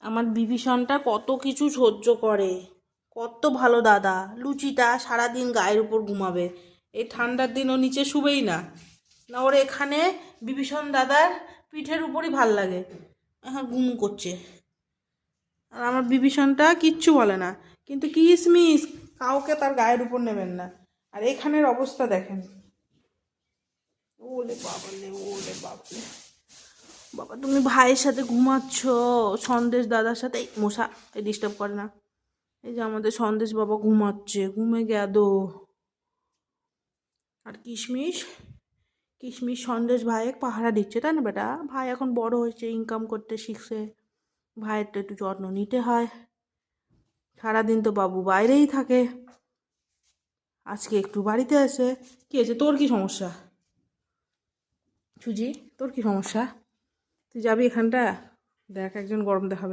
আমার বিভীষণটা কত কিছু সহ্য করে, কত ভালো দাদা। লুচিটা সারাদিন গায়ের উপর ঘুমাবে, এই ঠান্ডার দিন ও নিচে শুবেই না। না, ওর এখানে বিভীষণ দাদার পিঠের উপরই ভাল লাগে, এখন ঘুম করছে। আর আমার বিভীষণটা কিচ্ছু বলে না, কিন্তু কিসমিস কাউকে তার গায়ের উপর নেবেন না। আর এখানের অবস্থা দেখেন, ওলে বাবালে, ওলে বাবালে। বাবা, তুমি ভাইয়ের সাথে ঘুমাচ্ছ, সন্দেশ দাদার সাথে। এই মশা, এই ডিস্টার্ব করে না। এই যে আমাদের সন্দেশ বাবা ঘুমাচ্ছে, ঘুমে গেল। আর কিশমিশ, কিশমিশ সন্দেশ ভাইয়ের পাহারা দিচ্ছে, তাই না বেটা? ভাই এখন বড় হয়েছে, ইনকাম করতে শিখছে, ভাইয়ের তো একটু যত্ন নিতে হয়। সারাদিন তো বাবু বাইরেই থাকে, আজকে একটু বাড়িতে আসে। কি হয়েছে, তোর কি সমস্যা সুজি? তোর কি সমস্যা? তুই যাবি এখানটা? দেখ, একজন গরম দেখাবে।